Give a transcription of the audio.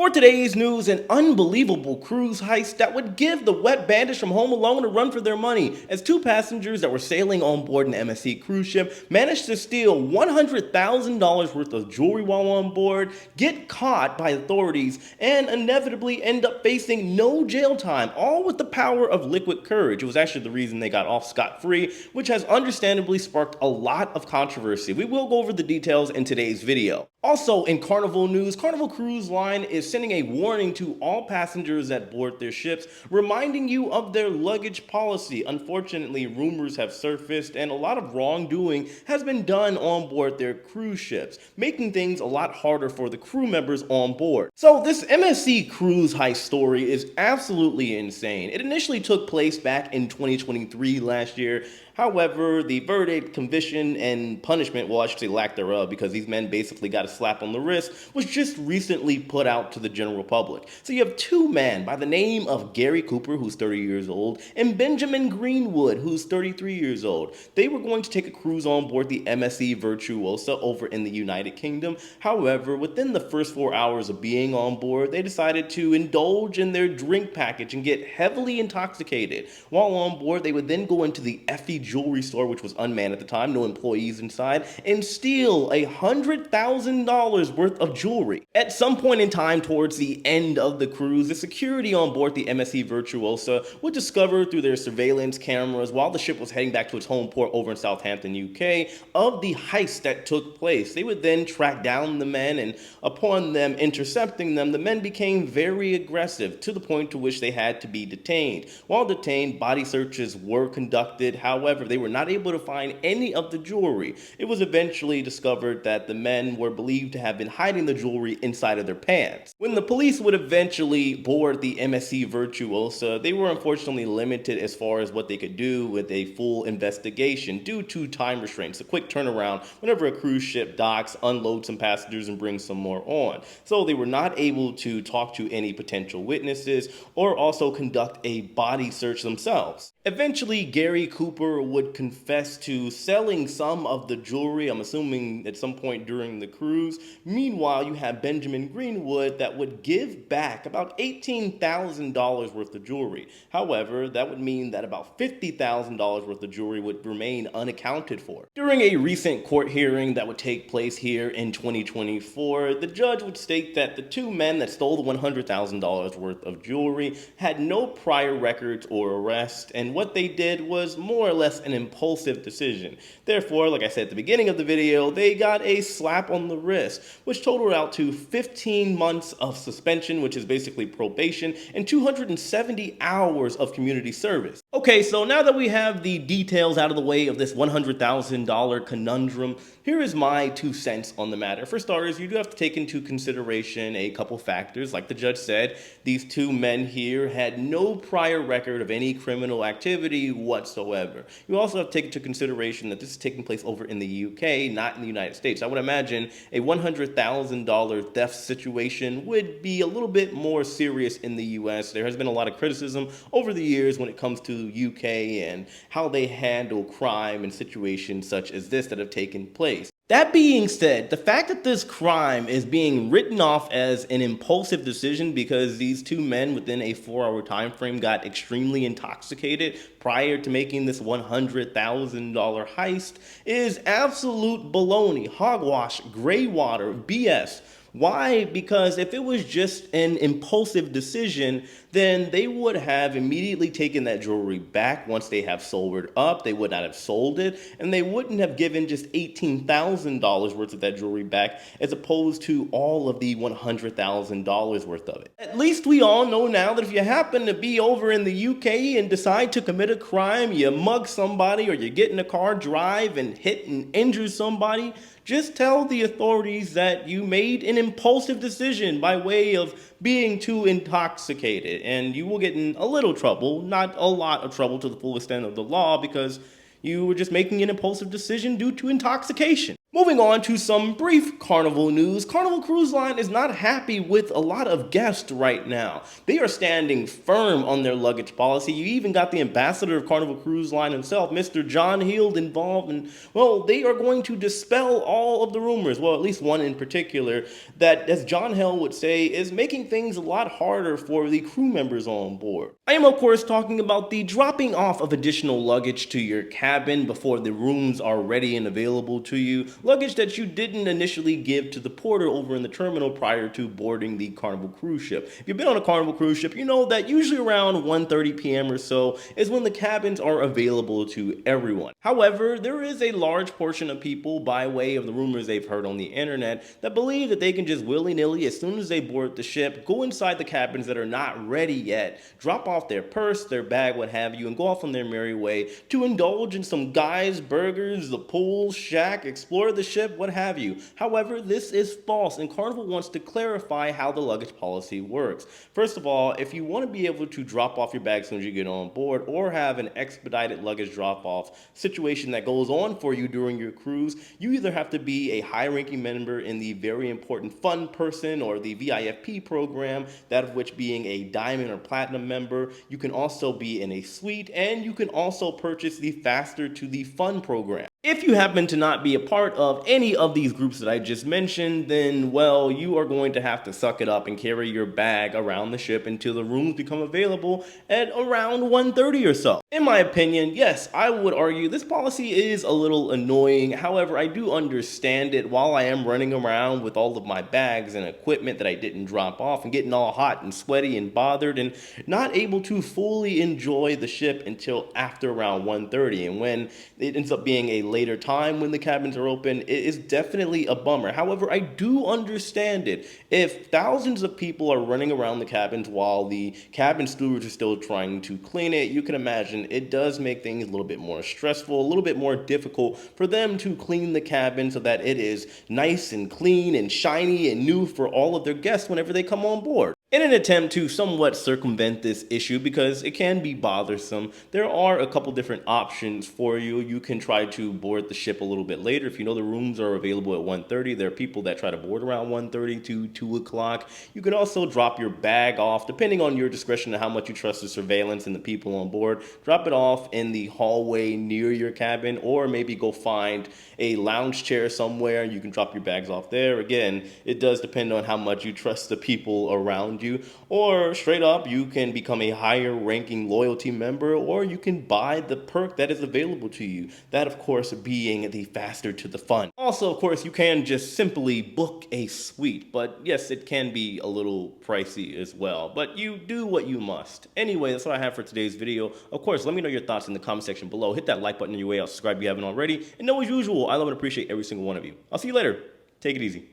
For today's news, an unbelievable cruise heist that would give the wet bandits from Home Alone a run for their money, as two passengers that were sailing on board an MSC cruise ship managed to steal $100,000 worth of jewelry while on board, get caught by authorities, and inevitably end up facing no jail time, all with the power of liquid courage. It was actually the reason they got off scot-free, which has understandably sparked a lot of controversy. We will go over the details in today's video. Also, in Carnival news, Carnival Cruise Line is sending a warning to all passengers that board their ships, reminding you of their luggage policy. Unfortunately, rumors have surfaced and a lot of wrongdoing has been done on board their cruise ships, making things a lot harder for the crew members on board. So this MSC cruise heist story is absolutely insane. It initially took place back in 2023 last year. However, the verdict, conviction, and punishment, well, I should say lack thereof, because these men basically got a slap on the wrist, was just recently put out to the general public. So you have two men by the name of Gary Cooper, who's 30 years old, and Benjamin Greenwood, who's 33 years old. They were going to take a cruise on board the MSC Virtuosa over in the United Kingdom. However, within the first 4 hours of being on board, they decided to indulge in their drink package and get heavily intoxicated. While on board, they would then go into the Effie jewelry store, which was unmanned at the time, no employees inside, and steal $100,000 worth of jewelry. At some point in time towards the end of the cruise, the security on board the MSC Virtuosa would discover through their surveillance cameras while the ship was heading back to its home port over in Southampton, UK, of the heist that took place. They would then track down the men, and upon them intercepting them, the men became very aggressive to the point to which they had to be detained. While detained, body searches were conducted. However, they were not able to find any of the jewelry. It was eventually discovered that the men were believed to have been hiding the jewelry inside of their pants. When the police would eventually board the MSC Virtuosa, they were unfortunately limited as far as what they could do with a full investigation due to time restraints, a quick turnaround whenever a cruise ship docks, unloads some passengers, and brings some more on. So they were not able to talk to any potential witnesses or also conduct a body search themselves. Eventually, Gary Cooper would confess to selling some of the jewelry, I'm assuming at some point during the cruise. Meanwhile, you have Benjamin Greenwood that would give back about $18,000 worth of jewelry. However, that would mean that about $50,000 worth of jewelry would remain unaccounted for. During a recent court hearing that would take place here in 2024, the judge would state that the two men that stole the $100,000 worth of jewelry had no prior records or arrest, and what they did was more or less an impulsive decision. Therefore, like I said at the beginning of the video, they got a slap on the wrist, which totaled out to 15 months of suspension, which is basically probation, and 270 hours of community service. Okay, so now that we have the details out of the way of this $100,000 conundrum, here is my 2 cents on the matter. For starters, you do have to take into consideration a couple factors. Like the judge said, these two men here had no prior record of any criminal activity whatsoever. You also have to take into consideration that this is taking place over in the UK, not in the United States. I would imagine a $100,000 theft situation would be a little bit more serious in the US. There has been a lot of criticism over the years when it comes to UK and how they handle crime in situations such as this that have taken place. That being said, the fact that this crime is being written off as an impulsive decision because these two men within a 4-hour time frame got extremely intoxicated prior to making this $100,000 heist is absolute baloney, hogwash, gray water, BS. Why? Because if it was just an impulsive decision, then they would have immediately taken that jewelry back once they have sobered up. They would not have sold it, and they wouldn't have given just $18,000 worth of that jewelry back as opposed to all of the $100,000 worth of it. At least we all know now that if you happen to be over in the UK and decide to commit a crime, you mug somebody or you get in a car, drive and hit and injure somebody, just tell the authorities that you made an impulsive decision by way of being too intoxicated, and you will get in a little trouble, not a lot of trouble to the full extent of the law, because you were just making an impulsive decision due to intoxication. Moving on to some brief Carnival news. Carnival Cruise Line is not happy with a lot of guests right now. They are standing firm on their luggage policy. You even got the ambassador of Carnival Cruise Line himself, Mr. John Heald, involved, and well, they are going to dispel all of the rumors, well, at least one in particular, that, as John Heald would say, is making things a lot harder for the crew members on board. I am, of course, talking about the dropping off of additional luggage to your cabin before the rooms are ready and available to you. Luggage that you didn't initially give to the porter over in the terminal prior to boarding the Carnival cruise ship. If you've been on a Carnival cruise ship, you know that usually around 1:30 p.m. or so is when the cabins are available to everyone. However, there is a large portion of people, by way of the rumors they've heard on the internet, that believe that they can just willy-nilly, as soon as they board the ship, go inside the cabins that are not ready yet, drop off their purse, their bag, what have you, and go off on their merry way to indulge in some guys, burgers, the pool, shack, explore the ship, what have you. However, this is false, and Carnival wants to clarify how the luggage policy works. First of all, if you want to be able to drop off your bag as soon as you get on board, or have an expedited luggage drop-off situation that goes on for you during your cruise, you either have to be a high-ranking member in the very important fun person or the VIFP program, that of which being a diamond or platinum member. You can also be in a suite, and you can also purchase the faster to the fun program. If you happen to not be a part of any of these groups that I just mentioned, then, well, you are going to have to suck it up and carry your bag around the ship until the rooms become available at around 1:30 or so. In my opinion, yes, I would argue this policy is a little annoying. However, I do understand it. While I am running around with all of my bags and equipment that I didn't drop off and getting all hot and sweaty and bothered and not able to fully enjoy the ship until after around 1:30. And when it ends up being a later time when the cabins are open, it is definitely a bummer. However, I do understand it. If thousands of people are running around the cabins while the cabin stewards are still trying to clean it, you can imagine it does make things a little bit more stressful, a little bit more difficult for them to clean the cabin so that it is nice and clean and shiny and new for all of their guests whenever they come on board. In an attempt to somewhat circumvent this issue, because it can be bothersome, there are a couple different options for you. You can try to board the ship a little bit later. If you know the rooms are available at 1:30, there are people that try to board around 1:30 to 2 o'clock. You can also drop your bag off, depending on your discretion and how much you trust the surveillance and the people on board. Drop it off in the hallway near your cabin, or maybe go find a lounge chair somewhere. You can drop your bags off there. Again, it does depend on how much you trust the people around you, or straight up you can become a higher ranking loyalty member, or you can buy the perk that is available to you, that of course being the faster to the fun. Also, of course, you can just simply book a suite, but yes, it can be a little pricey as well, but you do what you must. Anyway, that's what I have for today's video. Of course, let me know your thoughts in the comment section below. Hit that like button on your way out, subscribe if you haven't already, and know, as usual, I love and appreciate every single one of you. I'll see you later. Take it easy.